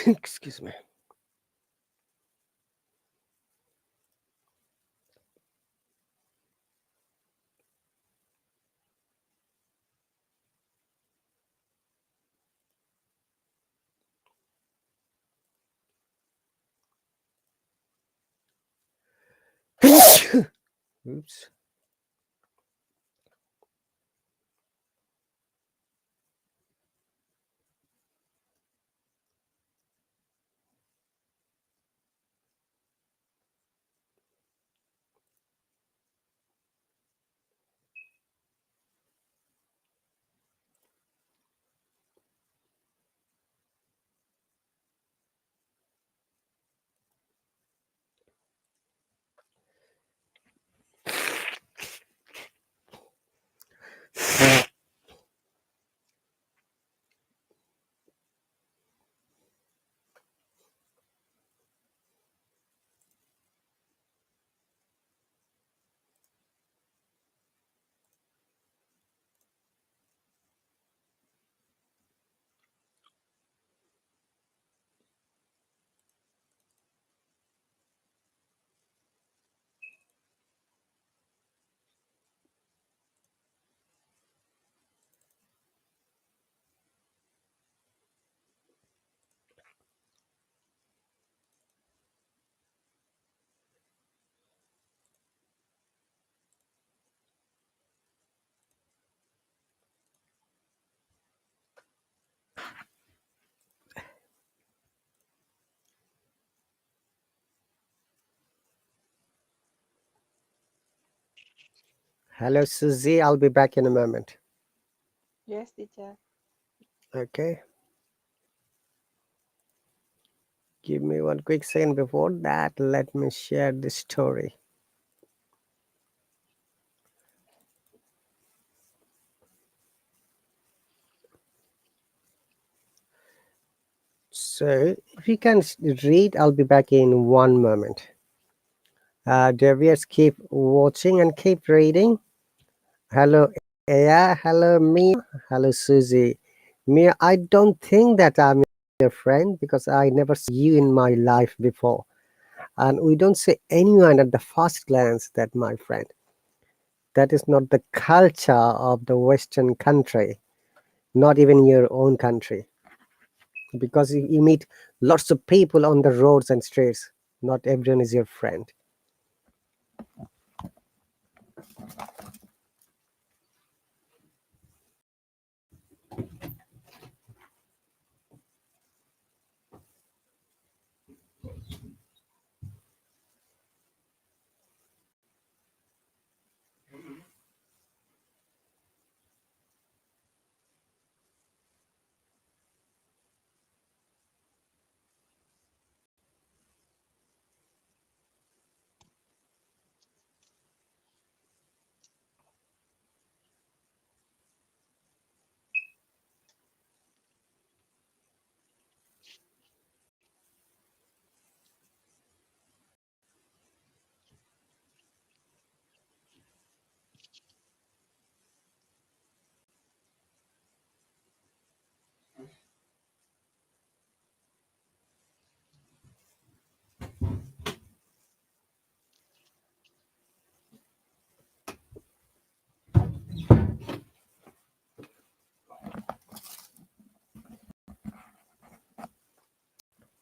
Excuse me. Oops. Hello, Susie. I'll be back in a moment. Yes, teacher. Okay. Give me one quick second. Before that, let me share the story. So, if you can read, I'll be back in one moment. Devious, keep watching and keep reading. Hello, Aya. Hello, Mia. Hello, Susie. Mia, I don't think that I'm your friend because I never saw you in my life before. And we don't say anyone at the first glance that my friend. That is not the culture of the Western country, not even your own country. Because you meet lots of people on the roads and streets. Not everyone is your friend.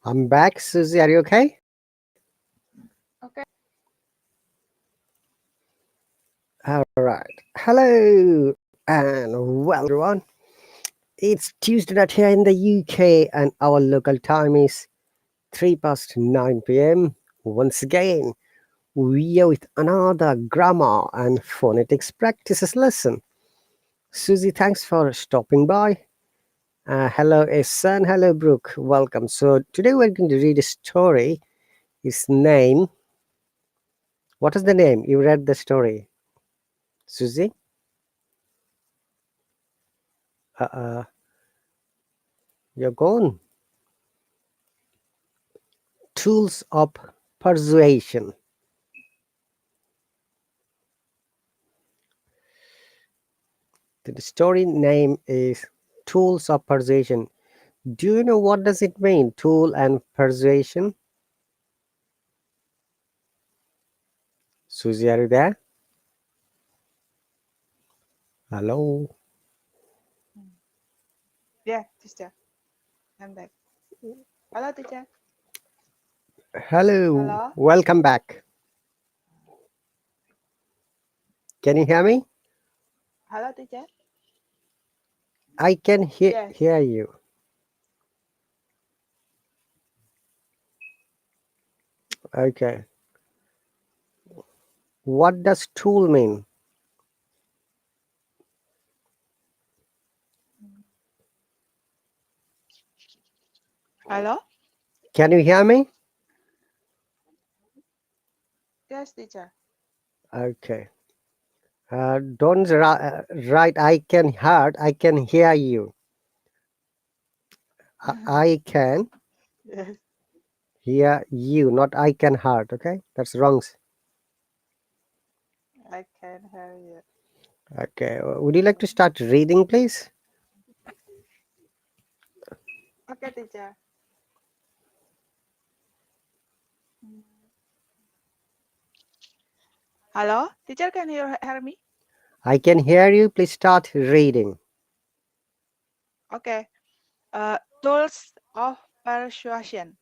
I'm back. Susie, are you okay? Okay. All right. Hello and well, everyone. It's Tuesday night here in the UK, and our local time is 3 past 9 p.m. Once again, we are with another grammar and phonetics practices lesson. Susie, thanks for stopping by. Hello, Ehsan. Hello, Brooke. Welcome. So, today we're going to read a story. Its name. What is the name? You read the story, Susie? Uh, you're gone. Tools of Persuasion. The story name is Tools of Persuasion. Do you know what does it mean? Tool and persuasion. Susie, are you there? Hello. Mm. Yeah, teacher. I'm back. Hello, teacher. Hello. Hello. Welcome back. Can you hear me? Hello, teacher. I can Yes. hear you. Okay. What does tool mean? Mm. Hello. Can you hear me? Yes, teacher. Okay. Don't write I can hear. I can hear you. I can Yes, hear you, not I can hear. Okay, that's wrong. I can hear you. Okay. Would you like to start reading, please? Okay, teacher. Mm. Hello, teacher. Can you hear me? I can hear you. Please start reading. Okay. Tools of persuasion.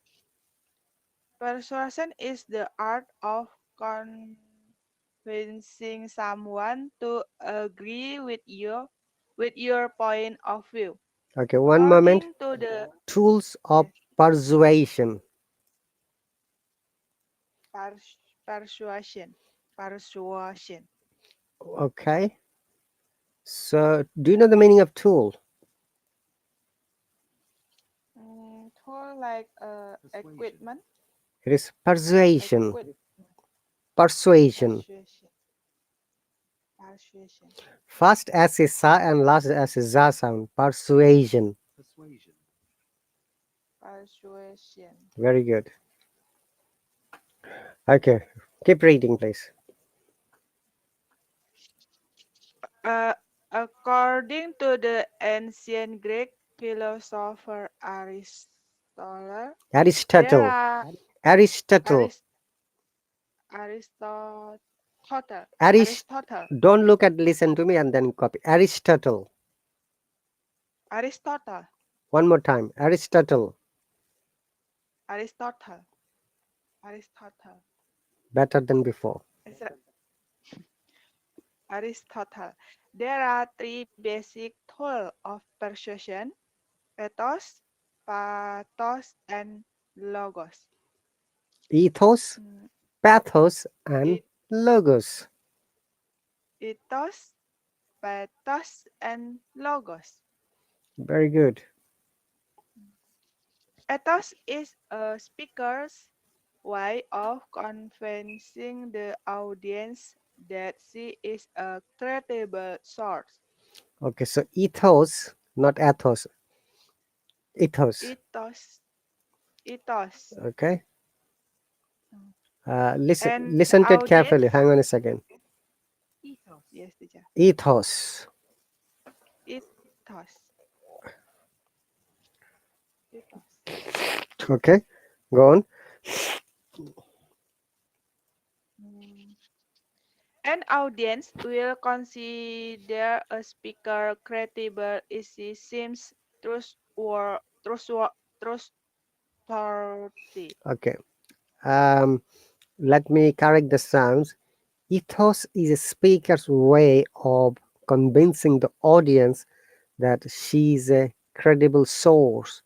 Persuasion is the art of convincing someone to agree with your point of view. Okay, one moment. According to the Tools of yes, persuasion. persuasion, persuasion. Okay. So, do you know the meaning of tool? Tool like equipment, It is persuasion. equip, Persuasion. persuasion, persuasion, First as a sa and last as a za sound. Persuasion. persuasion. Very good. Okay. Keep reading, please. Uh, According to the ancient Greek philosopher Aristotle, there Aristotle. are Aristotle. Aris, Aristotle, Arist. Aristotle, Don't look at, listen to me and then copy. Aristotle. Aristotle, One more time. Aristotle. Aristotle, Aristotle. Better than before. It's Aristotle. There are three basic tools of persuasion: ethos, pathos, and logos. Ethos, Mm, pathos, and e- logos. Ethos, pathos, and logos. Very good. Ethos is a speaker's way of convincing the audience that she is a credible source. Okay, so ethos, not ethos. Ethos. Ethos, ethos. Okay. Mm. Listen, And the listen to it carefully. audience, Hang on a second. yes, teacher. Ethos. Ethos, ethos. Okay. Go on. Mm. An audience will consider a speaker credible if she seems trustworthy. Okay. Um, Let me correct the sounds. Ethos is a speaker's way of convincing the audience that she is a credible source.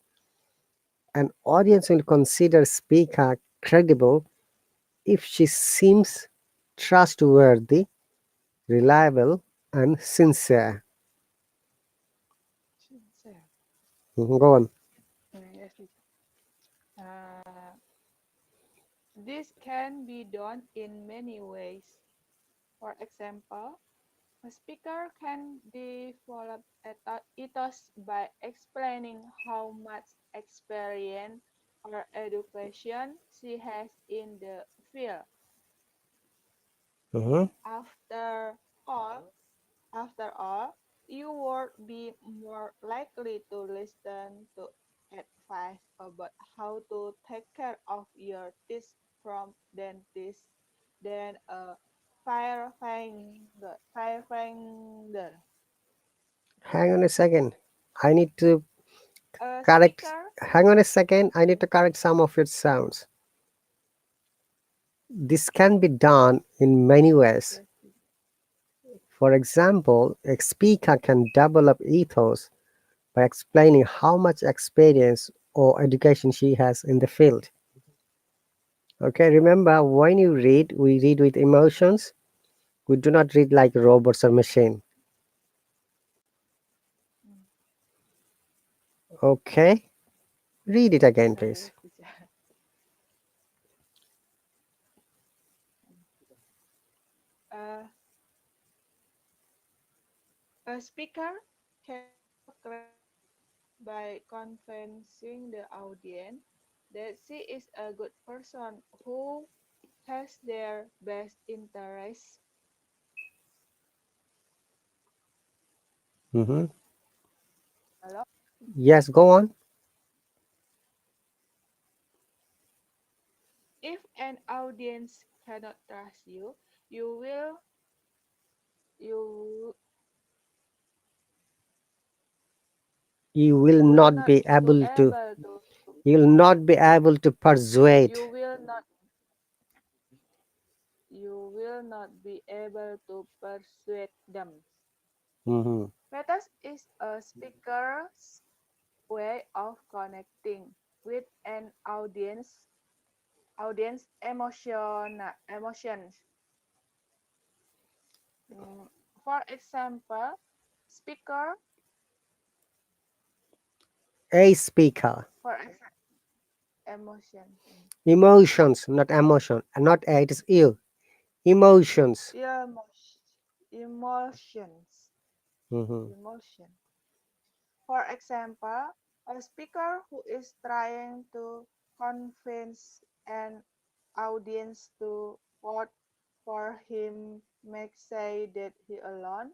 An audience will consider speaker credible if she seems trustworthy, reliable, and sincere. Sincere. Go on. Yes, teacher. This can be done in many ways. For example, a speaker can develop ethos by explaining how much experience or education she has in the field. Mhm. After all, after all, you would be more likely to listen to advice about how to take care of your teeth from dentist than a firefinder. Hang on a second. I need to A correct. speaker. Hang on a second. I need to correct some of your sounds. This can be done in many ways. Yes, For example, a speaker can develop ethos by explaining how much experience or education she has in the field. Okay, remember when you read, we read with emotions. We do not read like robots or machine. mm, Okay, read it again, yes, please. teacher. Uh, a speaker can build trust by convincing the audience that she is a good person who has their best interests. Hmm. Hello? Yes, go on. If an audience cannot trust you, you will you You will you will not not be to able to. able to You will not be able to persuade. you will not you will not be able to persuade them. Hmm. Metas is a speaker's way of connecting with an audience emotions. Mm, for example, speaker A speaker. for emotion. Emotions, not emotion. Not A, it is you. Emotions. Emotions. Hmm. Emotion. For example, a speaker who is trying to convince an audience to vote for him may say that he alone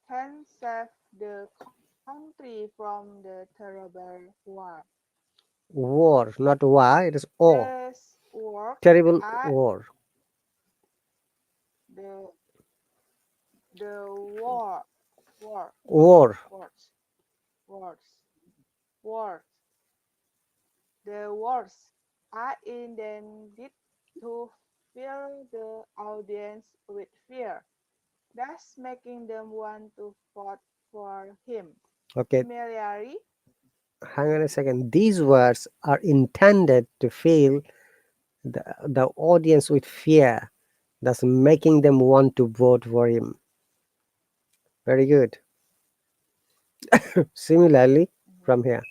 can save the country from the terrible war. War, not war, it is or. This work Terrible are war. the the war war War. words words words the words are intended to fill the audience with fear, thus making them want to vote for him. Okay, Similarly, hang on a second. These words are intended to fill the audience with fear, thus making them want to vote for him. Very good. Similarly, mhm, from here,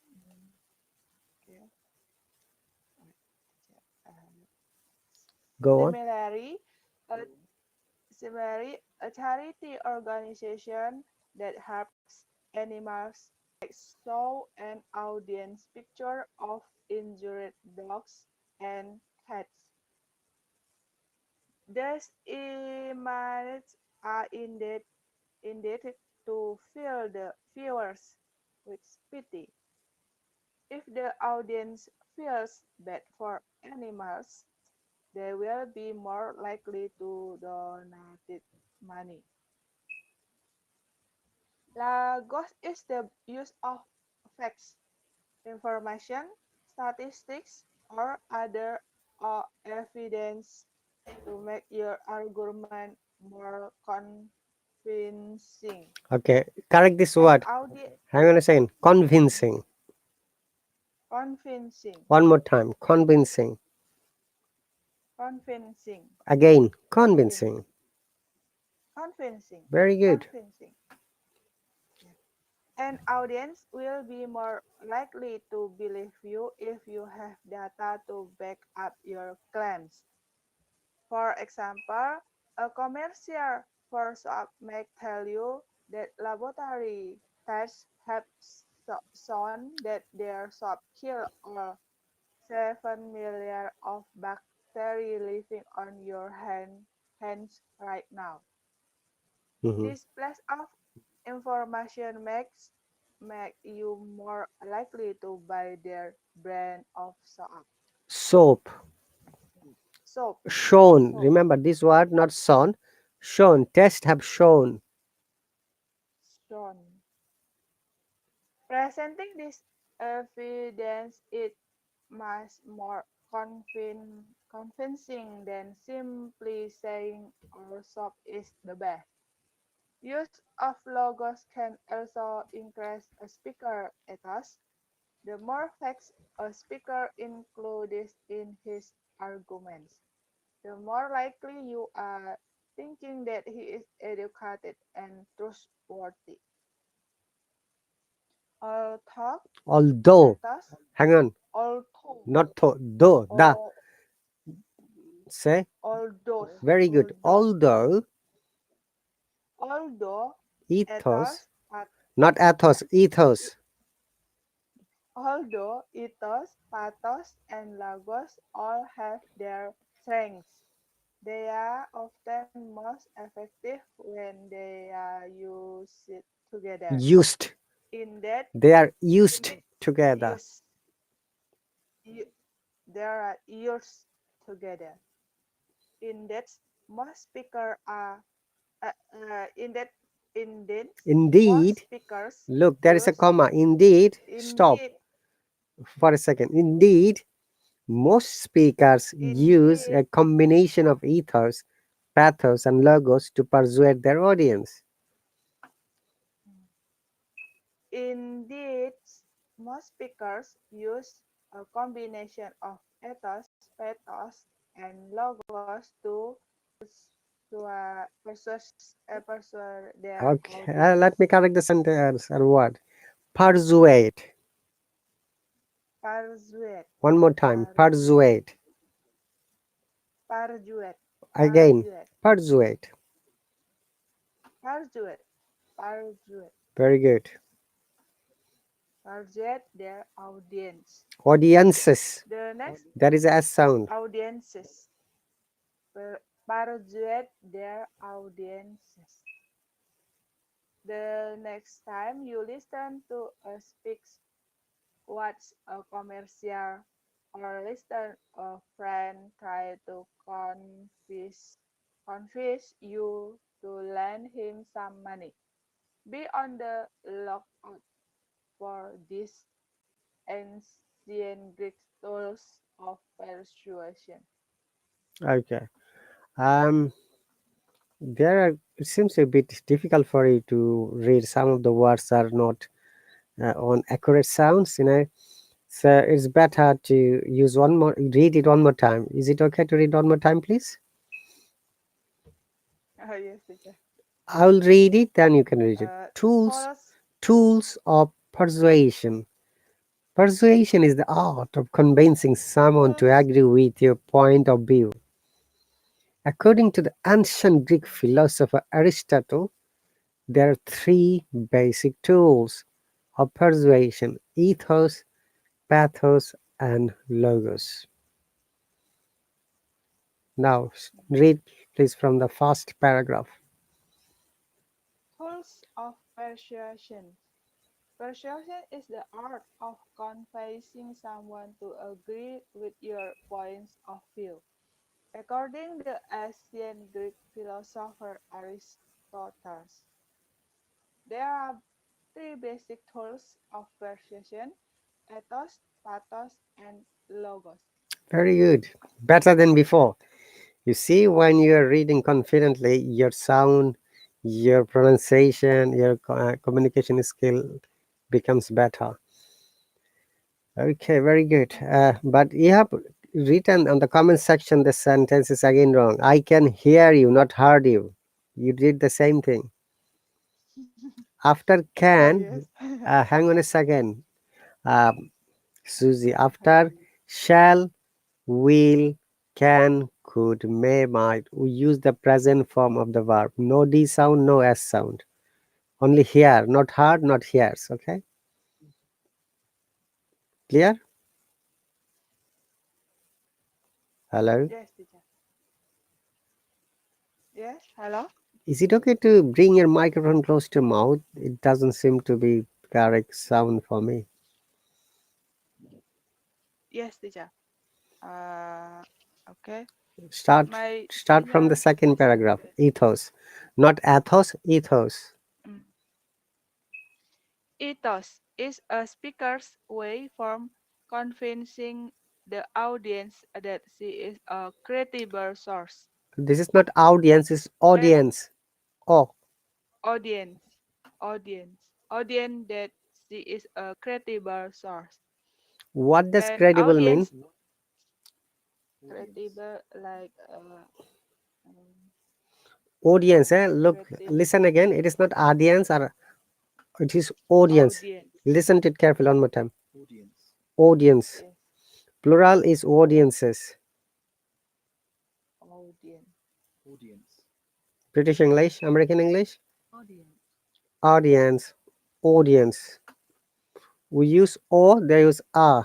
mhm, okay, uh, go on. similarly, a, a charity organization that helps animals might show an audience picture of injured dogs and cats. These images are intended to fill the viewers with pity. If the audience feels bad for animals, they will be more likely to donate money. Lagos is the use of facts, information, statistics, or other evidence to make your argument more convincing. Okay, correct this And word. audience Hang on a second. Convincing. convincing, One more time. Convincing. convincing, Again, convincing, convincing. convincing, Very good. convincing. Yeah. An audience will be more likely to believe you if you have data to back up your claims. For example, a commercial for shop may tell you that laboratory tests have shown that their shop kill all 7 million of bacteria living on your hands right now. Hmm. This place of information makes make you more likely to buy their brand of soap. Soap. Soap, Shown. soap, Remember this word, not shown. Shown. Tests have shown. Stone. Presenting this evidence it much more convincing than simply saying our soap is the best. Use of logos can also increase a speaker ethos. The more facts a speaker includes in his arguments, the more likely you are thinking that he is educated and trustworthy. All talk, Although. ethos, Hang on. although, Not to. Though. Da. or Say. all those, Very good. although, Although. although, Ethos. ethos, but Not ethos. Ethos. although ethos, pathos, and logos all have their strengths, they are often most effective when they are used together. Used. In that They are used together. use, u- there are used together. In that most speakers are in that in this most Indeed. speakers Look, there is a use comma. Indeed. Stop indeed for a second. Indeed. Most speakers use indeed a combination of ethos, pathos, and logos to persuade their audience. indeed most speakers use a combination of ethos, pathos, and logos to persuade their Okay, let audience. me correct the sentence or word. Persuade. Persuade, One more time. persuade, Persuade. persuade, Again. persuade, Persuade. persuade, persuade, Very good. persuade their audience. Audiences. The next There is a S sound. audiences persuade their audiences. The next time you listen to a speech, watch a commercial, or listen a friend try to convince you to lend him some money. Be on the lookout for these ancient Greek tools of persuasion. Okay. Um, there are. It seems a bit difficult for you to read. Some of the words are not on accurate sounds. So it's better to use one more. Read it one more time. Is it okay to read one more time, please? Oh, yes, teacher. I will read it, then you can read it. Tools, Tools, tools of persuasion. Persuasion is the art of convincing someone to tools, agree with your point of view. According to the ancient Greek philosopher Aristotle, there are three basic tools of persuasion: ethos, pathos, and logos. Now, read please from the first paragraph. tools of persuasion. Persuasion is the art of convincing someone to agree with your points of view. According to ancient Greek philosopher Aristotle, there are three basic tools of persuasion: ethos, pathos, and logos. Very good. Better than before. You see, when you're reading confidently, your sound, your pronunciation, your communication skill becomes better. Okay, very good. But you have written on the comment section the sentence is again wrong. I can hear you, not heard you. You did the same thing. After Oh, can, yes. hang on a second, Susie. After shall, will, can, could, may, might, we use the present form of the verb. No D sound, no S sound. Only here, not heard, not hears. Okay, clear? Hello. Yes, teacher. Yes, hello? Is it okay to bring your microphone close to your mouth? It doesn't seem to be. correct sound for me. Yes, teacher. Uh, okay. Start My start from the teacher second is paragraph. Ethos, not ethos. Ethos. mm, ethos is a speaker's way from convincing the audience that she is a credible source. This is not audience. It's And audience. Oh, audience, audience that she is a credible source. what does And credible mean? audience credible like Audience. Look, credible listen again. It is not audience or it is audience. audience. Listen to it carefully one more time. Audience. Yes, Plural is audiences. audience. British English, American English. Audience. Audience. We use O, they use a.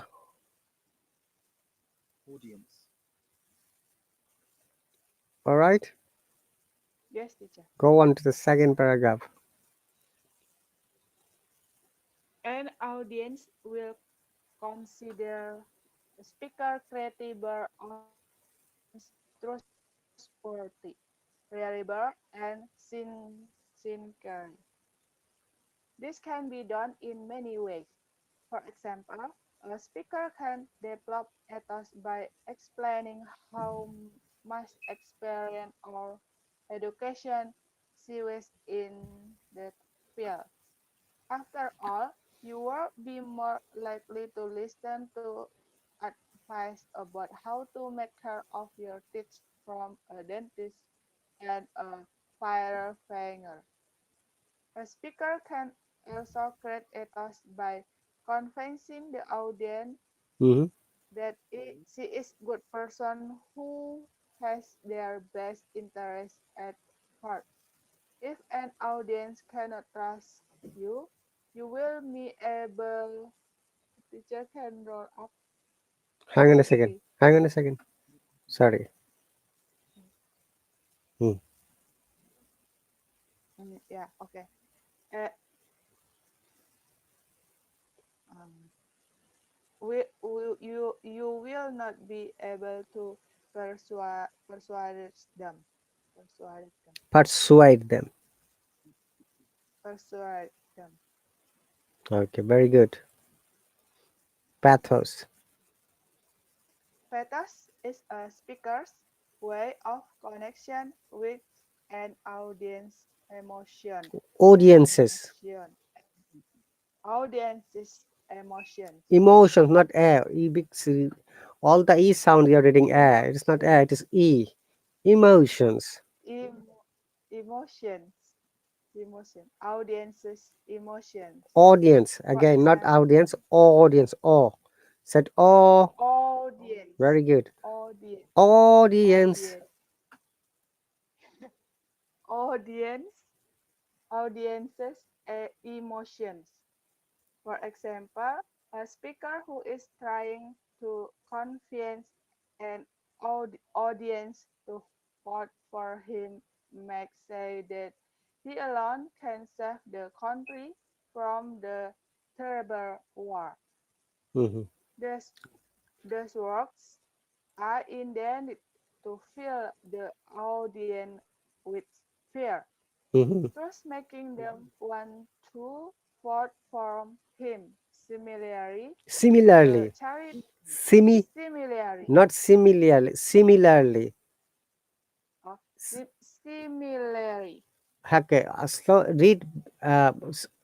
All right. Yes, teacher. Go on to the second paragraph. An audience will consider the speaker credible on trustworthy, reliable, and sincere. This can be done in many ways. For example, a speaker can develop ethos by explaining how much experience or education she was in the field. After all, you will be more likely to listen to advice about how to make care of your teeth from a dentist and a firefighter. A speaker can also create ethos by convincing the audience Hmm. that she is good person who has their best interest at heart. If an audience cannot trust you, you will be able. Teacher can roll up. Hang on a second. Okay. Hang on a second. Sorry. Hmm. Yeah. Okay. Uh, um, you will not be able to persuade them. Persuade them. Persuade them. Persuade them. Okay, very good. Pathos. Pathos is a speaker's way of connection with an audience Audiences. emotion, audience's emotions, Emotions, not air. All the E sound you're reading air. It's not air, it is E. Emotions. em- emotions, audience's emotions. Audience. For Again, not example, audience. Audience. Oh. Said oh. audience, Very good. audience, Audience. audience, audience, audience's emotions. For example, a speaker who is trying to convince an audience to vote for him may say that he alone can save the country from the terrible war. Hmm. These, these words are intended to fill the audience with fear, Hmm. thus making them want to vote for him. Similarly, the Similarly. charity similarly Not similarly. Similarly. similarly Okay, read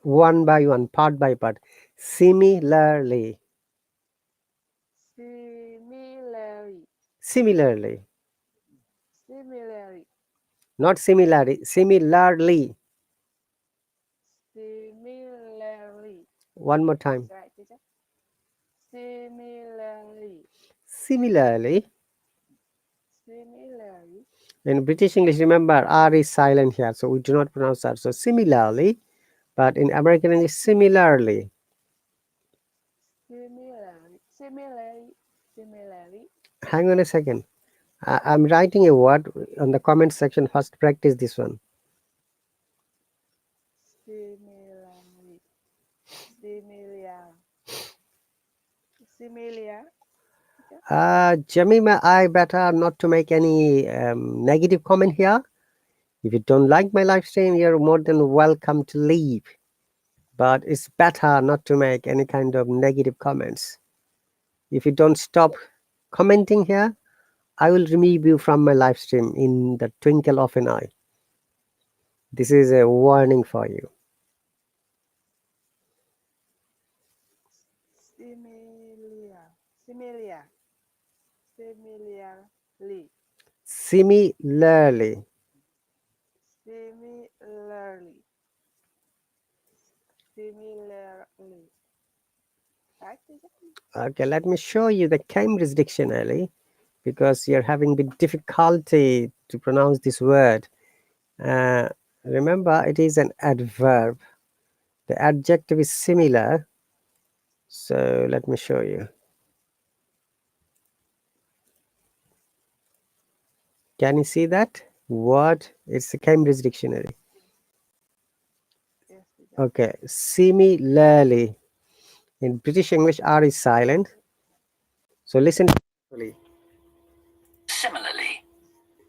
one by one, part by part. Similarly. similarly Similarly. similarly Not similarly. Similarly. similarly. One more Yes, time. right, teacher. Similarly, Similarly. similarly, In British English, remember R is silent here, so we do not pronounce R. So similarly, but in American English, similarly. similarly, Hang on a second. I'm writing a word on the comment section. First, practice this one. similarly. Similar. Similar. Okay. Jamima, I better not to make any negative comment here. If you don't like my live stream, you're more than welcome to leave. But it's better not to make any kind of negative comments. If you don't stop commenting here, I will remove you from my live stream in the twinkle of an eye. This is a warning for you. Similar. Similar. Similarly. Similarly. Similarly. Similarly. Right, teacher? Okay, let me show you the Cambridge dictionary because you're having bit difficulty to pronounce this word. Uh, Remember, it is an adverb. The adjective is similar. So let me show you. Can you see that word? It's a Cambridge dictionary. Yes, teacher. Okay, similarly. In British English, R is silent. So listen carefully. Similarly.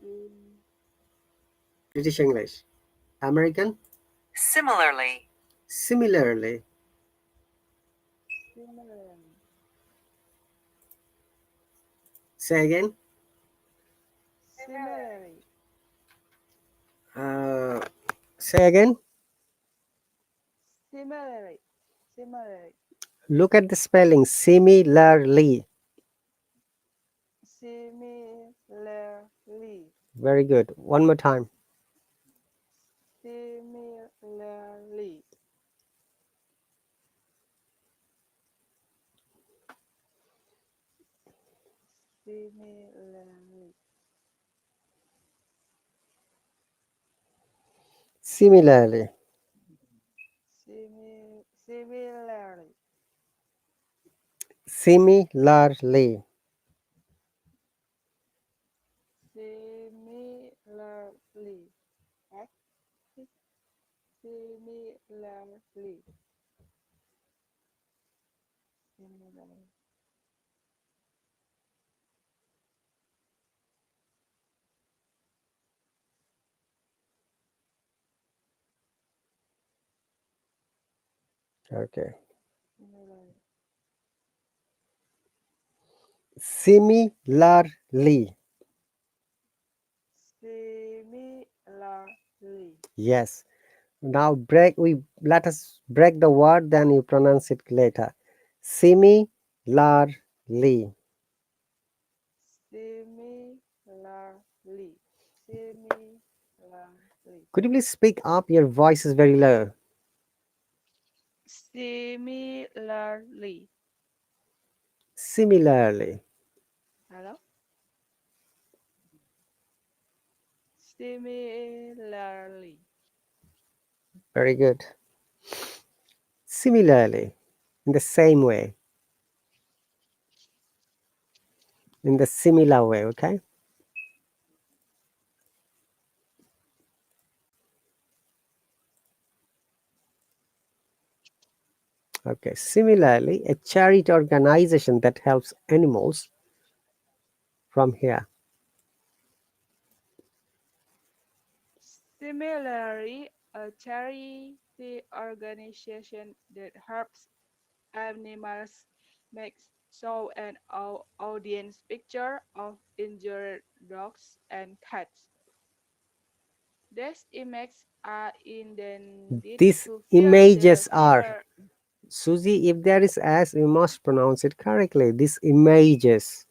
Sim- British English. American. Similarly. Similarly. Similarly. Say again. Similarly. Uh, Say again. Similarly. Similarly. Look at the spelling. Similarly. Similarly. Very good. One more time. Similarly. Similarly. Similarly. Similarly. Similarly. Similarly. Right? Similarly. Similarly. Okay. Similarly. Similarly. Similarly. Yes. Now break. We let us break the word. Then you pronounce it later. Similarly. Similarly. Similarly. Could you please speak up? Your voice is very low. Similarly. Similarly. Hello? Similarly. Very good. Similarly. In the same way. In the similar way. Okay. Okay. Similarly, a charity organization that helps animals from here. Similarly, a charity organization that helps animals makes show an audience picture of injured dogs and cats. These images are intended These to fill the images are, viewer. Susie, if there is S, you must pronounce it correctly. These images.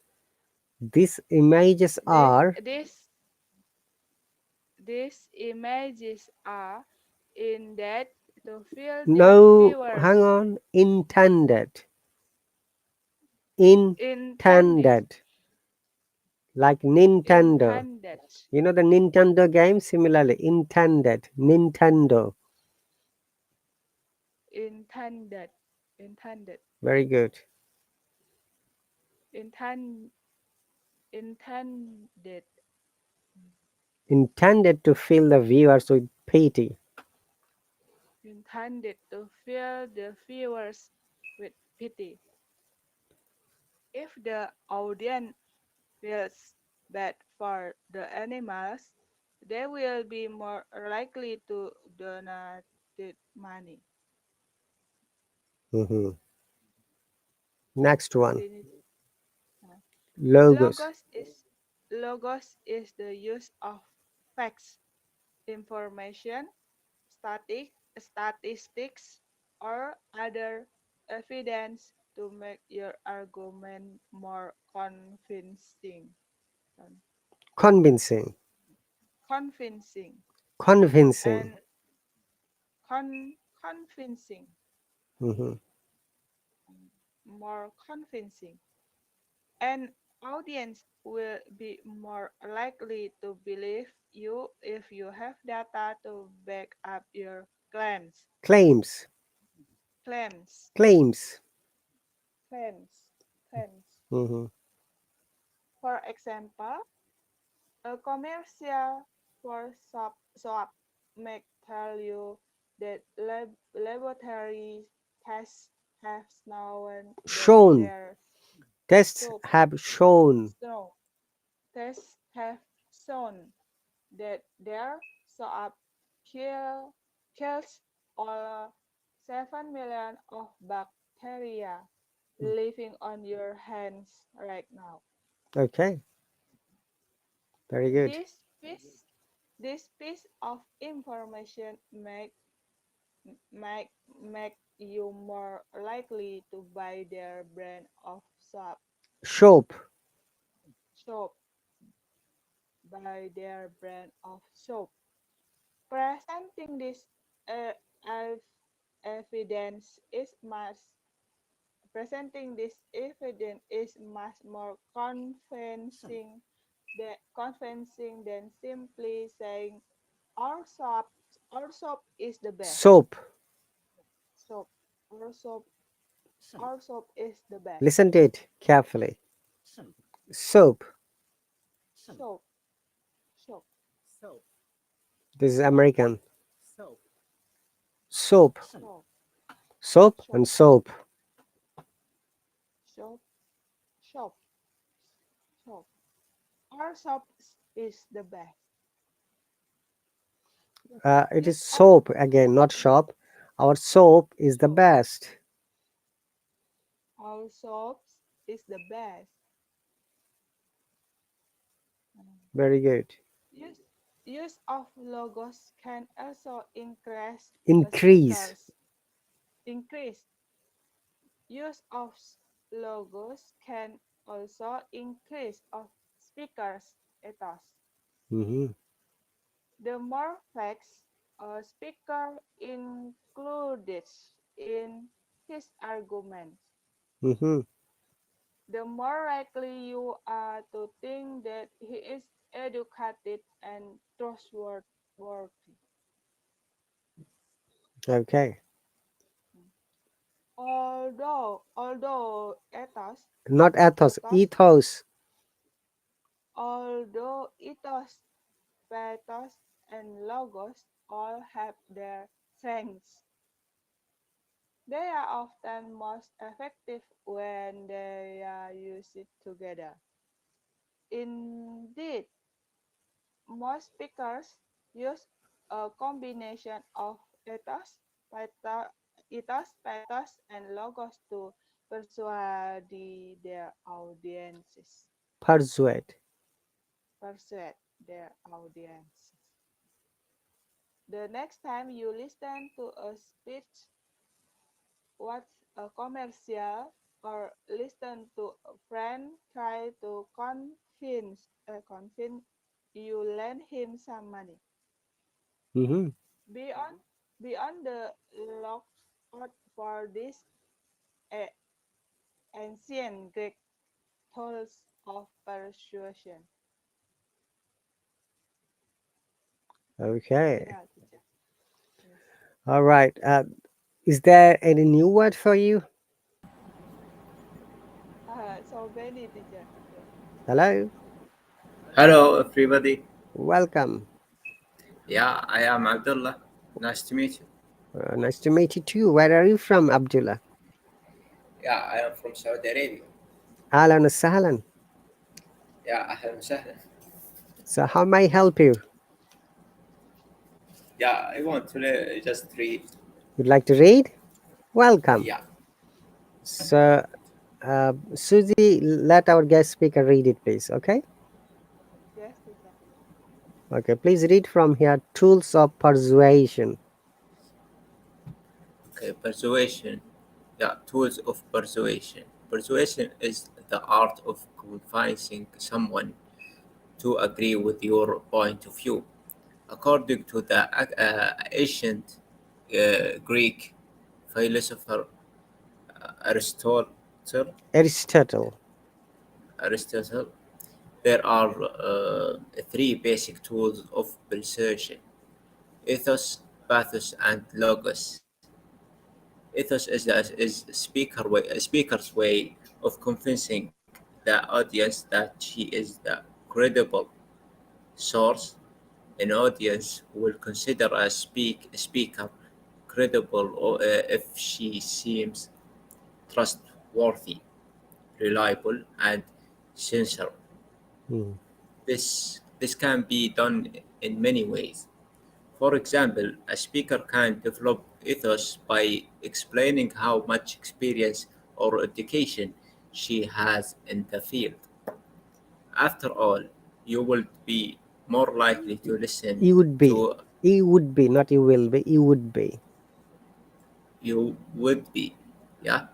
These images This are, this these images are intended to fill the no, hang viewers on, intended. intended Intended. Like Nintendo. intended You know the Nintendo game? Similarly, intended. Nintendo. intended intended Very good. intend intended Intended to fill the viewers with pity. intended to fill the viewers with pity. If the audience feels bad for the animals, they will be more likely to donate money. Mhm. Next one. Continue. Uh, Logos. Logos is logos is the use of facts, information, statistics, or other evidence to make your argument more convincing. Con- Convincing. Convincing Convincing. and convincing, Mhm. more convincing. An audience will be more likely to believe you if you have data to back up your claims. Claims. Claims, Claims. claims, claims. Mhm. For example, a commercial for soap may tell you that laboratory tests have shown that Shown. their Tests soap have shown. snow tests have shown that their soap kills all 7 million of bacteria living on your hands right now. Okay. Very good. This piece, this piece of information make make you more likely to buy their brand of Soap. soap, buy their brand of soap. Presenting this uh, ev- evidence is much presenting this evidence is much more convincing than simply saying our soap our soap is the best. Soap. Soap our soap our soap is the best. Listen to it carefully. Soap. Soap soap This is American. Soap. soap Soap soap and soap. soap soap soap. Our soap is the best. It is Use of soap again, not shop. Our soap is the soap. best. Our soaps is the best. Very good. Use use of logos can also increase Increase. speakers. Increase use of logos can also increase of speakers ethos. Hmm. The more facts a speaker included in his arguments, Hmm. the more likely you are to think that he is educated and trustworthy. Okay. Although Not ethos. ethos, Ethos. although ethos, pathos, and logos all have their strengths, they are often most effective when they are used together. Indeed, most speakers use a combination of ethos, pathos, and logos to persuade their audiences. Persuade. Persuade their audiences. The next time you listen to a speech, watch a commercial, or listen to a friend try to convince you lend him some money. Hmm. Be on be on the lookout for these uh, ancient Greek tools of persuasion. Okay. Yeah, teacher. Yes. All right. Is there any new word for you? So many teacher. Yes. Hello. Hello, everybody. Welcome. Yeah, I am Abdullah. Nice to meet you. Nice to meet you too. Where are you from, Abdullah? Yeah, I am from Saudi Arabia. Ahlan wa sahlan. Yeah, أهلا وسهلا. So, how may I help you? Yeah, I want to just read. You'd like to read? Welcome. Yeah, So, Susie, let our guest speaker read it, please. Okay? Yes, teacher. Okay, please read from here. Tools of persuasion. okay, persuasion. Yeah, tools of persuasion. Persuasion is the art of convincing someone to agree with your point of view. According to the ancient Greek philosopher Aristotle, Aristotle. Aristotle, there are three basic tools of persuasion: ethos, pathos, and logos. Ethos is a speaker's way of convincing the audience that she is the credible source. An audience will consider a speaker credible or, if she seems trustworthy, reliable, and sincere. Hmm. This can be done in many ways. For example, a speaker can develop ethos by explaining how much experience or education she has in the field. After all, you will be more likely to listen You would be. to You would be, not you will be. You would be. you would be, yeah,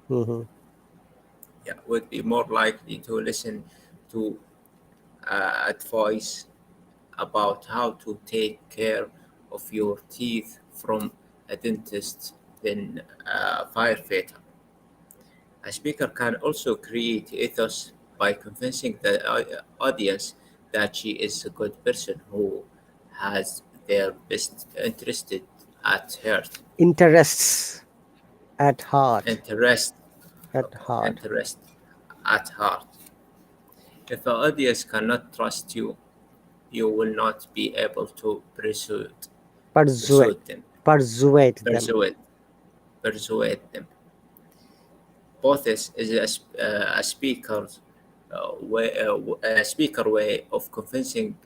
Hmm. yeah, would be more likely to listen to advice about how to take care of your teeth from a dentist than a firefighter. A speaker can also create ethos by convincing the audience that she is a good person who has their best interested at heart. Interests at heart. Interest, At okay, heart. interest at heart. If the audience cannot trust you, you will not be able to Persuade. persuade them, Persuade them. persuade, persuade them. Poetess is a speaker's a speaker way of convincing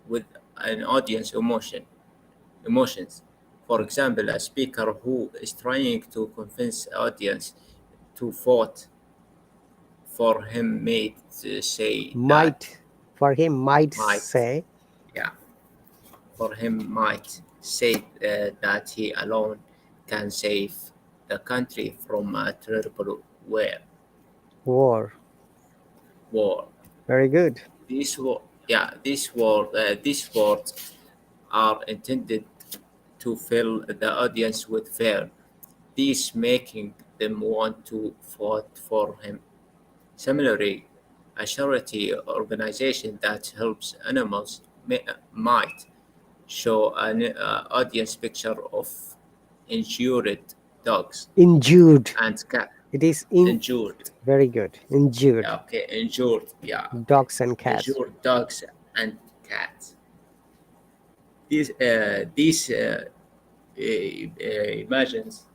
with an audience emotions. For example, a speaker who is trying to convince audience to vote for him may say that Might. For him, might might say. yeah for him might say that he alone can save the country from a terrible War. war. Very good. These words are intended to fill the audience with fear, these making them want to vote for him. Similarly, a charity organization that helps animals might show an audience picture of injured dogs Injured. and cat It is injured. very good. Injured. Yeah, okay, injured. Yeah, okay, Dogs and cats. injured dogs and cats. These images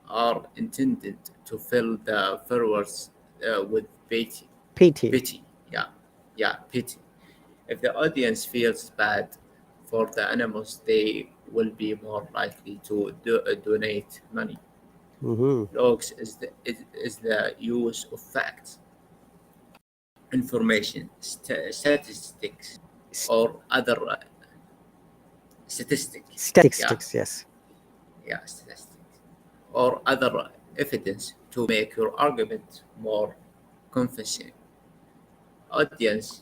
are intended to fill the followers with pity. Pity. Pity, yeah, yeah, pity. If the audience feels bad for the animals, they will be more likely to donate money. Hmm. Logs is the use of facts, information, statistics, or other statistic. Yeah, Statistics, yes. yeah, statistics or other evidence to make your argument more convincing. An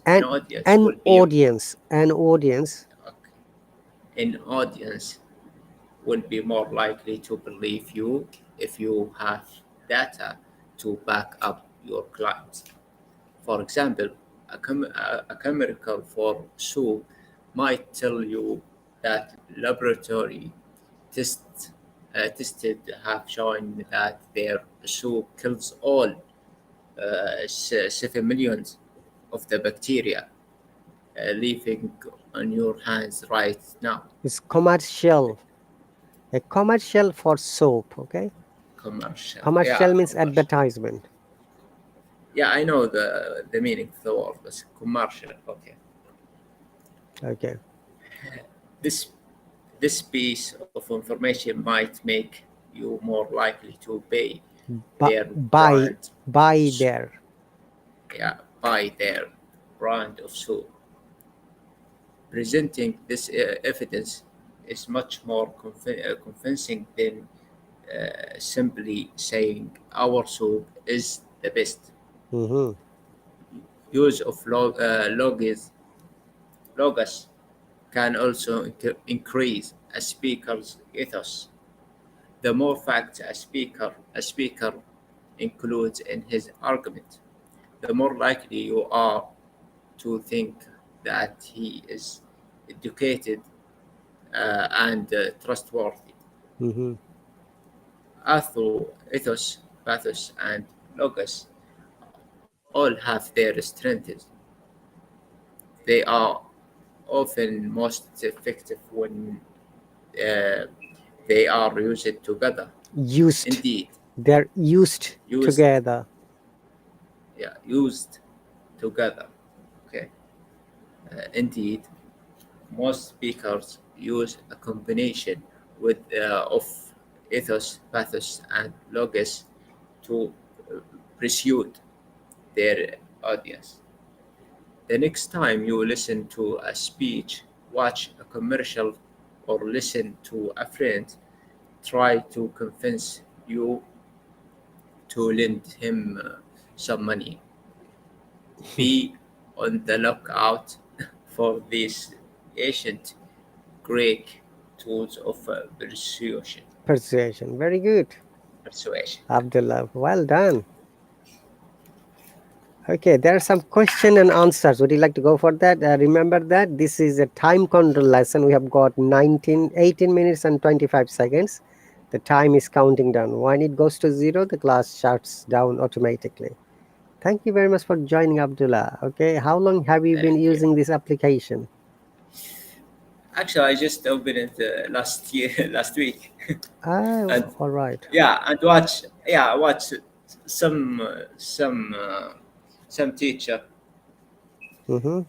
And audience an will be audience. An audience. an audience will be more likely to believe you if you have data to back up your claims. For example, a chemical for soup might tell you that laboratory tests tested have shown that their soup kills all 7 millions of the bacteria living on your hands right now. It's commercial. A commercial for soap. Okay, Commercial. commercial Yeah, means commercial. advertisement. Yeah, I know the meaning of the word, but commercial. Okay. Okay, This this piece of information might make you more likely to pay Bu- their buy brand, buy s- there. yeah, buy their brand of soap. Presenting this evidence is much more convincing than simply saying our soap is the best. Mm-hmm. Use of logos can also increase a speaker's ethos. The more facts a speaker includes in his argument, the more likely you are to think that he is educated and trustworthy. Mm-hmm. Although ethos, pathos, and logos all have their strengths, they are often most effective when uh, they are used together. Used. Indeed, They're used used, together. yeah, used together. Okay. Indeed, most speakers use a combination of ethos, pathos, and logos to persuade their audience. The next time you listen to a speech, watch a commercial, or listen to a friend try to convince you to lend him some money, be on the lookout for these ancient Greek tools of persuasion. Persuasion. Very good, Persuasion. Abdullah. Well done. Okay, there are some question and answers. Would you like to go for that? Remember that this is a time control lesson. We have got 18 minutes and 25 seconds. The time is counting down. When it goes to zero, the class shuts down automatically. Thank you very much for joining, Abdullah. Okay, how long have you been Thank you. using this application? Actually, I just opened it last year, last week, Oh, and all right. yeah, and watch some uh, some uh, some teacher Mm-hmm.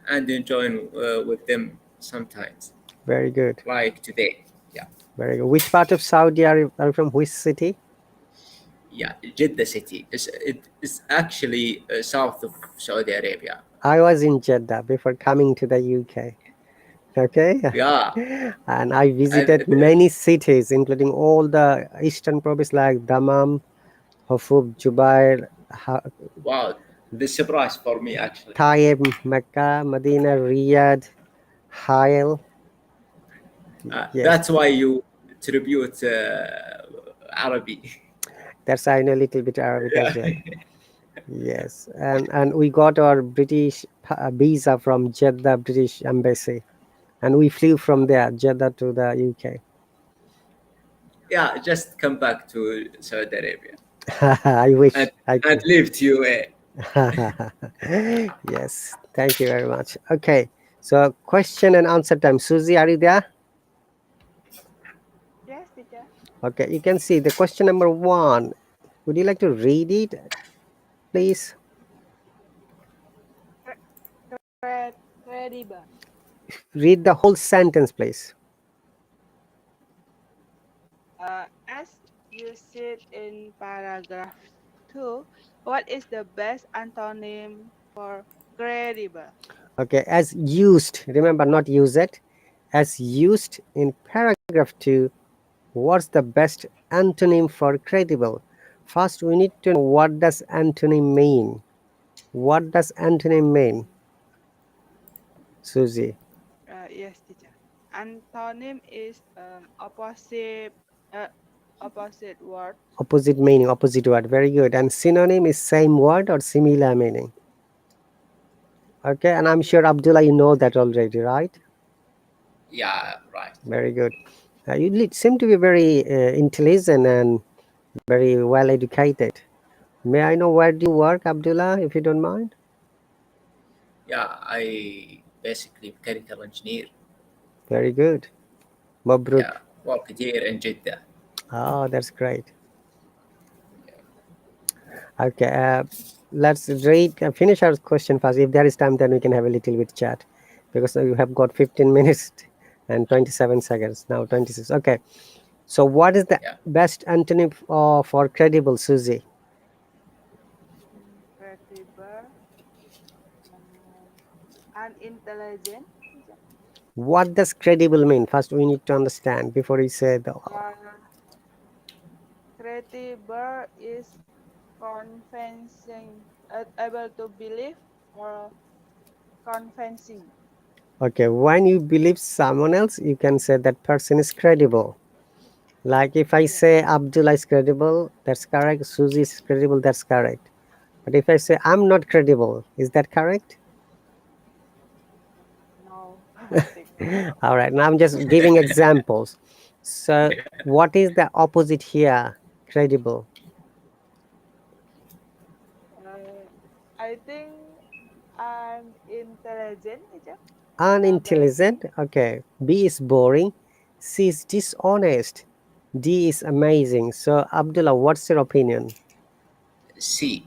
and enjoying with them sometimes, Very good. like today. Yeah, Very good. Which part of Saudi are you from? Which city? yeah, Jeddah city is actually south of Saudi Arabia. I was in Jeddah before coming to the UK. Okay. Yeah, And I and visited many cities, including all the eastern province like Dammam, Hufub, Jubair, wow, this surprise for me actually. Taib, Mecca, Medina, Riyadh, Hail. Yes, That's why you tribute Arabic. that's I know a little bit Arabic as well. Yeah. Yes, and we got our British visa from Jeddah British Embassy, and we flew from there Jeddah to the UK. Yeah, just come back to Saudi Arabia I wish and I and could. leave to UAE. Yes, thank you very much. Okay, so question and answer time. Susie, are you there? Yes, teacher. Okay, you can see the question number one. Would you like to read it, please? Credible. Read the whole sentence, please. As you said in paragraph 2, what is the best antonym for credible? Okay, as used, remember not use it, as used in paragraph 2, what's the best antonym for credible? First, we need to know what does antonym mean. What does antonym mean, Susie? Yes, teacher. Antonym is uh, opposite word. Opposite meaning, opposite word. Very good. And synonym is same word or similar meaning. Okay, and I'm Yes. sure Abdullah, you know that already, right? Yeah, right. Very good. You seem to be very intelligent and very well educated. May I know where do you work, Abdullah, if you don't mind? Yeah, I basically mechanical engineer. Very good. Yeah, Mabruk. worked here in Jeddah. Oh, that's great. Okay, let's read finish our question first. If there is time, then we can have a little bit chat, because you have got 15 minutes and 27 seconds now. 26. Okay. So, what is the Yeah. best antonym for credible, Susie? Credible, um, unintelligent, teacher. What does credible mean? First, we need to understand before we say the. Credible is convincing, able to believe or convincing. Okay, when you believe someone else, you can say that person is credible. Like if I Yes. say Abdullah is credible, that's correct. Susie is credible, that's correct. But if I say I'm not credible, is that correct? No, I think no. All right, now I'm just giving examples. So, what is the opposite here? Credible. Uh, I think I'm intelligent, teacher. Better. Unintelligent. Okay. B is boring. C is dishonest. D is amazing. So, Abdullah, what's your opinion? C.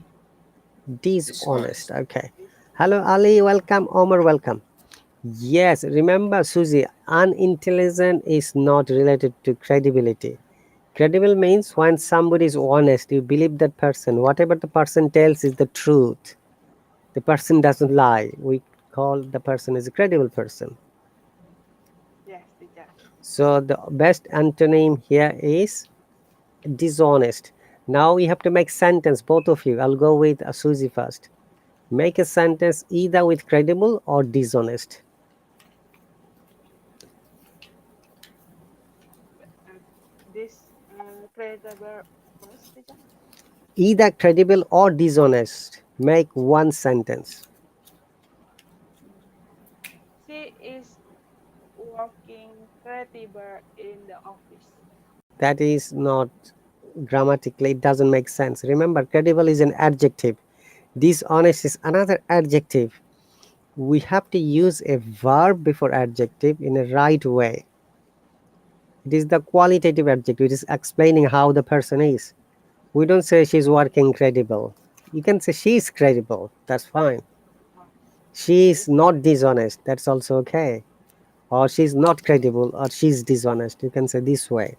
Dishonest. Dishonest. Okay. This Hello, Ali. Welcome. Omar, welcome. Yes, remember, Susie, unintelligent is not related to credibility. Credible means when somebody is honest, you believe that person. Whatever the person tells is the truth. The person doesn't lie. We call the person as a credible person. yes, teacher. So the best antonym here is dishonest. Now we have to make sentence, both of you. I'll go with Susie first. Make a sentence either with credible or dishonest. Uh, this credible first, teacher. Either credible or dishonest. Make one sentence. Mm. She is working credible in the office. That is not grammatically, it doesn't make sense. Remember, credible is an adjective. Dishonest is another adjective. We have to use a verb before adjective in a right way. It is the qualitative adjective. It is explaining how the person is. We don't say she's working credible. You can say she is credible. That's fine. Oh, She she is is not credible. dishonest. That's also okay. Or she's not credible or she's dishonest. You can say this way.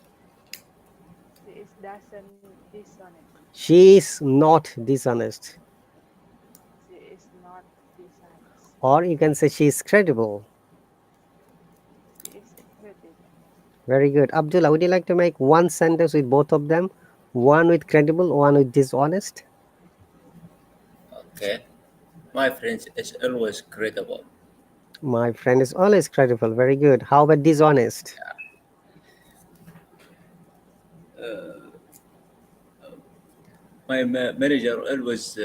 She is doesn't dishonest. She is not dishonest. She is not dishonest. Or you can say she is credible. She is credible. Very good. Abdullah, would you like to make one sentence with both of them? One with credible, one with dishonest? Okay. My friend is always credible. My friend is always credible. Very good. How about dishonest? My manager always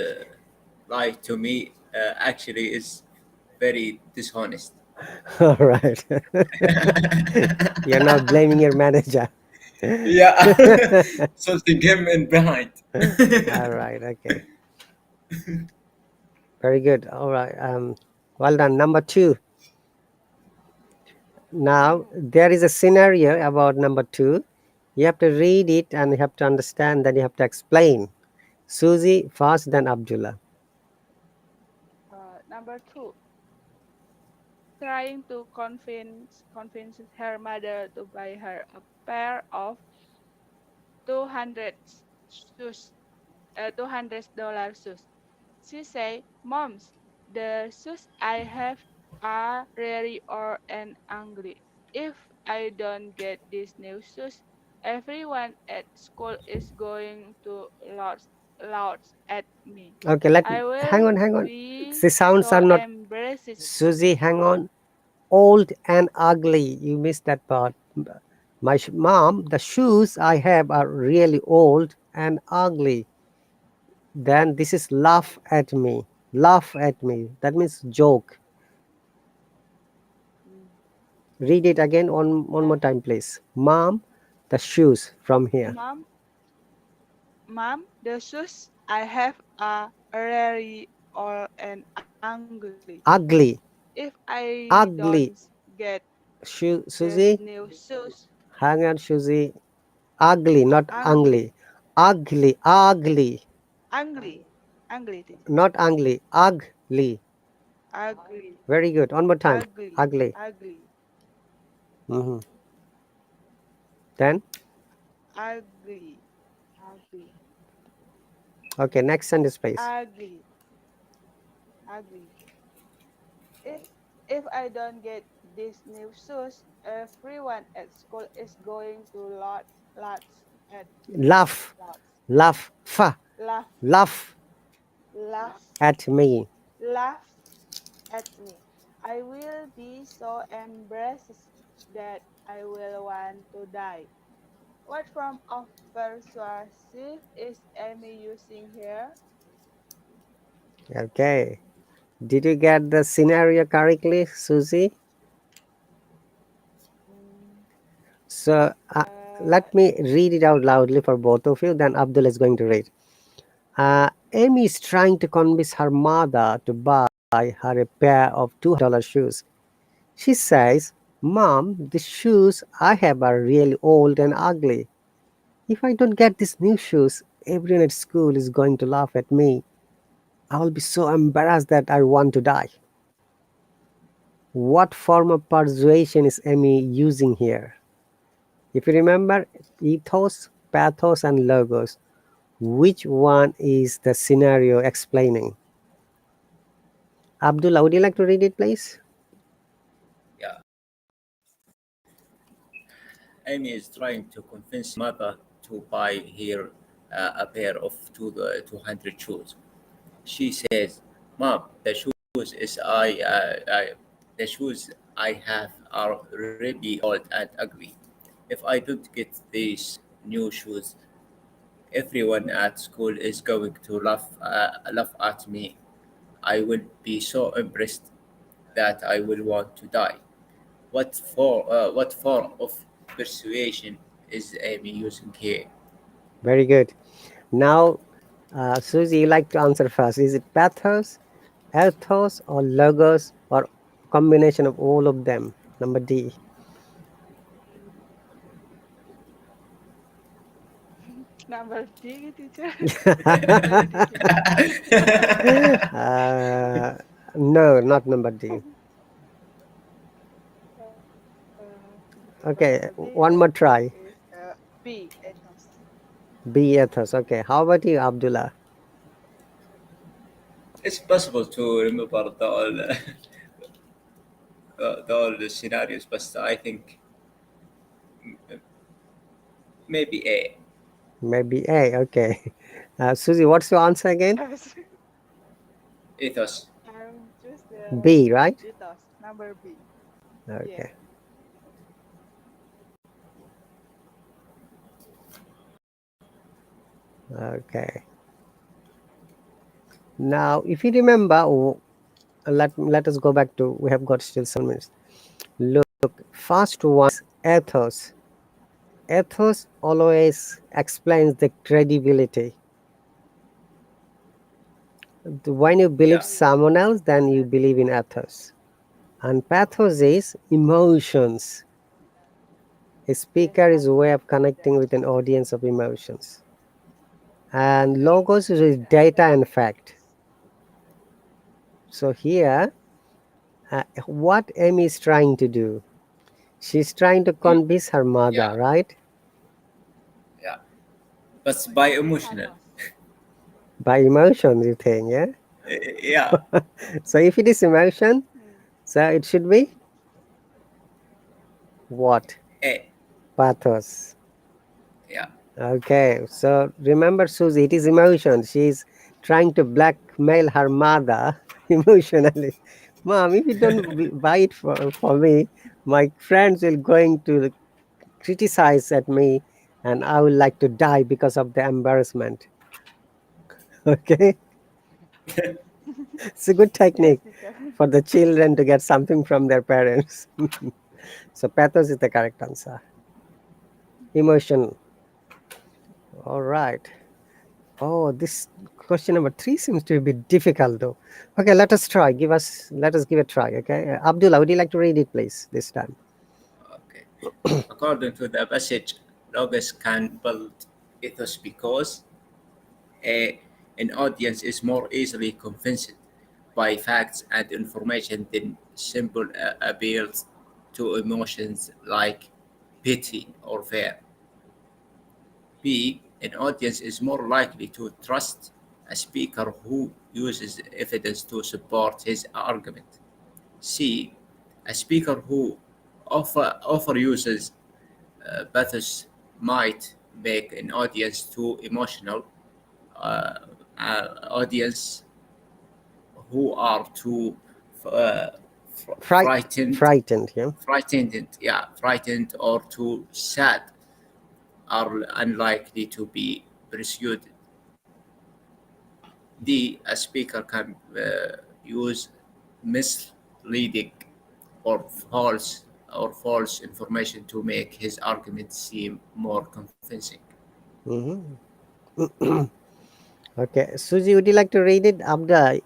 lied to me. Actually, is very dishonest. All right. You're not blaming your manager. Yeah, something came in behind. All right. Okay. Very good. All right. Well done. Number two. Now, there is a scenario about number two. You have to read it and you have to understand, then you have to explain. Susie first, then Abdullah. Number two, trying to convince her mother to buy her a pair of 200 shoes, $200 shoes. She say, "Moms, the shoes I have are really old and ugly. If I don't get these new shoes, everyone at school is going to loud at me. Okay, I hang will on, hang on. be The sounds are so not. embarrassed." Susie, hang on. Old and ugly. You missed that part. My mom, the shoes I have are really old and ugly. Then this is laugh at me. Laugh at me. That means joke. Mm. Read it again one more Uh, time, please. Mom, the shoes from here. Mom, the shoes I have are really old and ugly. Ugly. If I don't Ugly. get the Susie, new shoes, Hang on, Susie. Ugly, not Angry. ugly. Ugly, ugly. Angry. Angry, teacher. Not ugly, ugly. Ugly. Very good. One more time. Ugly. Ugly. Ugly. Hmm. Then, Ugly. Ugly. okay, next sentence, please. Ugly. Ugly. If if I don't get these new shoes, everyone at school is going to lots at me. Laugh, Lots. laugh, fa, Laugh. laugh Laugh. at me. Laugh at me. I will be so embarrassed that I will want to die. What form of persuasive is Amy using here? Okay. Did you get the scenario correctly, Susie? Mm, So uh, let me read it out loudly for both of you. Then Abdul is going to read. Amy is trying to convince her mother to buy her a pair of $200 shoes. She says, "Mom, the shoes I have are really old and ugly. If I don't get these new shoes, everyone at school is going to laugh at me. I will be so embarrassed that I want to die." What form of persuasion is Amy using here? If you remember, ethos, pathos, and logos, which one is the scenario explaining? Abdullah, would you like to read it, please? Yeah. Amy is trying to convince mother to buy her a pair of 200 shoes. She says, "Mom, the shoes I have are really old and ugly. If I don't get these new shoes, everyone at school is going to laugh at me. I will be so embarrassed that I will want to die." What form of persuasion is Amy using here? Very good. Now, Susie, you like to answer first. Is it pathos, ethos, or logos, or combination of all of them? Number D. number D, teacher. Sorry, teacher. uh, no, not number D. Number Okay, D, one I more think try. is B, ethos. B, ethos. Okay, how about you, Abdullah? It's possible to remember all the scenarios, but I think maybe A. Maybe A. Okay. Susie, what's your answer again? Ethos. Choose B, right? ethos, number B. Yeah. Okay. Okay. Now, if you remember, let us go back to, we have got still some minutes. Look, first one is ethos. Ethos always explains the credibility. When you believe Yeah. someone else, then you Yes. believe in ethos. And pathos is emotions. A Yes, speaker is I a way of agree connecting that. with an audience of emotions. And logos is data and fact. So here, what Amy is trying to do, she's trying to convince her mother, Yeah. right? Yeah. But by emotional. Pathos. By emotions, you think, yeah? Yeah. So if it is emotion, Hmm. so it should be what? A. Pathos. Yeah. Okay, Pathos. so remember, Susie, it is emotion. She's trying to blackmail her mother emotionally. Mom, if you don't buy it for me, my friends will going to criticize at me and I will like to die because of the embarrassment. Okay, it's a good Yes, technique teacher. for the children to get something from their parents. So pathos is the correct answer. Emotion. All right. Oh, this question number 3 seems to be difficult though. Okay, let us try. Let us give a try. Okay, Abdullah, would you like to read it, please, this time? Okay. According to the passage, logos can build ethos because a, an audience is more easily convinced by facts and information than simple appeals to emotions like pity or fear. B. An audience is more likely to trust a speaker who uses evidence to support his argument. C. A speaker who offer uses pathos might make an audience too emotional. Audience who are too uh, Fright, frightened, frightened. Yeah. frightened or too sad are unlikely to be pursued. D. A speaker can use misleading or false false information to make his argument seem more convincing. Hmm. Okay, Susie, would you like to read it? Abda,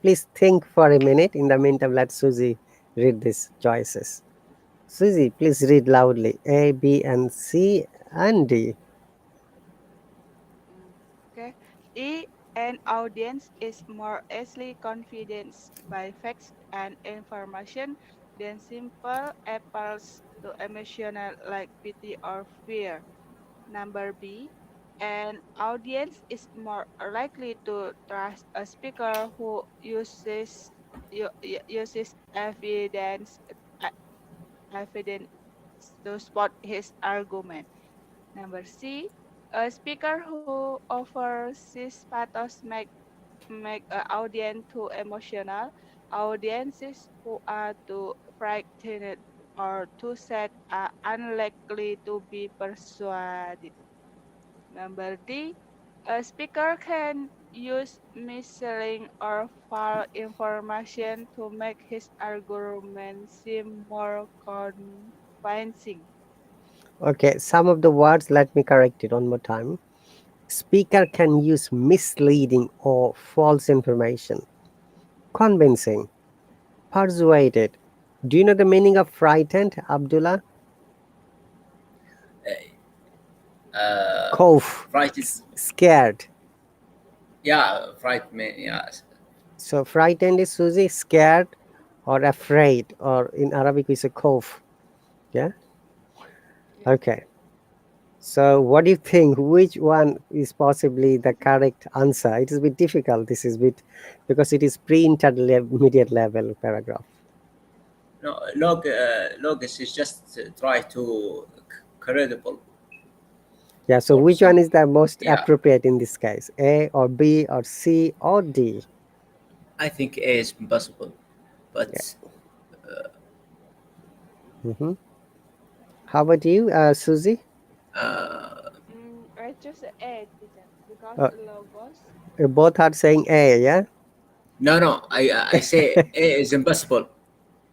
please think for a minute. In the meantime, let Susie read these choices. Susie, please read loudly. A, B, and C, and D. Mm, Okay. E. An audience is more easily convinced by facts and information than simple appeals to emotional like pity or fear. Number B. An audience is more likely to trust a speaker who uses uh, evidence to support his argument. Number C. A speaker who offers his pathos make an audience too emotional. Audiences who are too frightened or too sad are unlikely to be persuaded. Number D, a speaker can use misleading or false information to make his argument seem more convincing. Okay, some of the words, let me correct it one more time. Speaker can use misleading or false information. Convincing, persuaded. Do you know the meaning of frightened, Abdullah? Cough, Frightened, scared. yeah, frightened, yeah. So frightened is Susie, scared or afraid, or in Arabic we say cough. Yeah. Yeah. Okay. So what do you think? Which one is possibly the correct answer? It is a bit difficult. This is bit because it is pre-intermediate level paragraph. No, logos is just try to credible Yeah. So or which one is something. the most Yeah, appropriate in this case? A or B or C or D? I think A is impossible, Yeah. but Hmm. How about you, Susie? uh, I choose A, teacher, because Uh, logos. you both are saying A, yeah? no, no, I say A is impossible.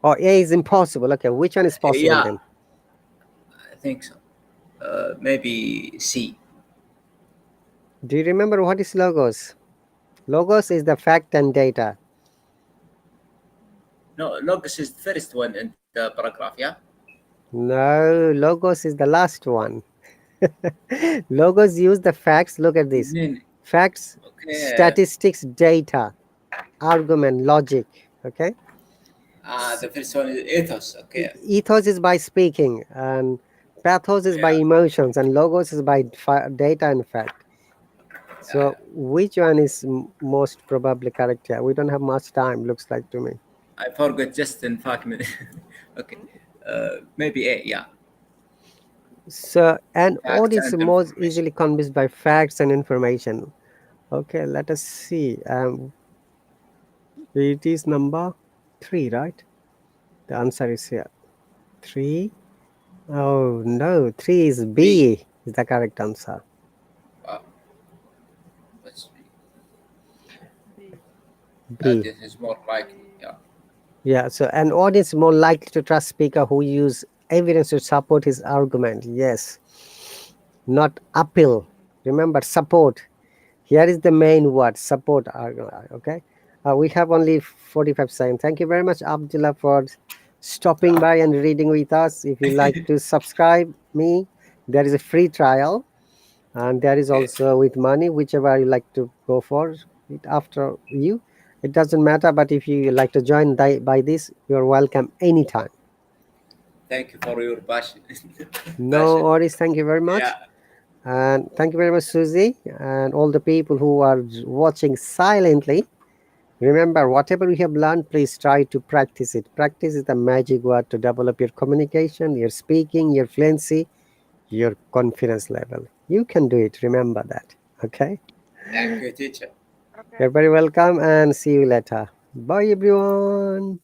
Or A is impossible. Okay, which one is possible Yeah, then? I think so. Maybe C. Do you remember what is logos? Logos is the fact and data. No, logos is the first one in the paragraph. Yeah. No, logos is the last one. Logos use the facts. Look at this: Then facts, okay. statistics, data, argument, logic. Okay. The first one is ethos. Okay. Ethos is by speaking, and pathos is by Yeah, emotions, and logos is by data and fact. yeah. So, which one is most probably correct here? We don't have much time, looks like to me. I forgot just in 5 minutes. Okay. Mm, Maybe A. Yeah. So, an Facts audience and is most information. easily convinced by facts and information. Okay, let us see. It is number three, right? The answer is here. Three. Oh no, three is B. B. Is the correct answer. Wow. Let's be. B. B. This is more likely. B. Yeah. Yeah. So, an audience is more likely to trust speaker who use evidence to support his argument. Yes, not appeal. Remember, support. Here is the main word: support argument. Okay. We have only 45 seconds. Thank you very much, Abdullah, for stopping by and reading with us. If you like to subscribe me, there is a free trial, and there is Okay. also with money, whichever you like to go for it after you. It doesn't matter, but if you like to join by this, you're welcome anytime. Thank you for your passion. No Passion. worries. Thank you very Yeah. much. And thank you very much, Susie, and all the people who are watching silently. Remember, whatever we have learned, please try to practice it. Practice is the magic word to develop your communication, your speaking, your fluency, your confidence level. You can do it. Remember that. Okay. Thank you, teacher. You're Okay. very welcome and see you later. Bye, everyone.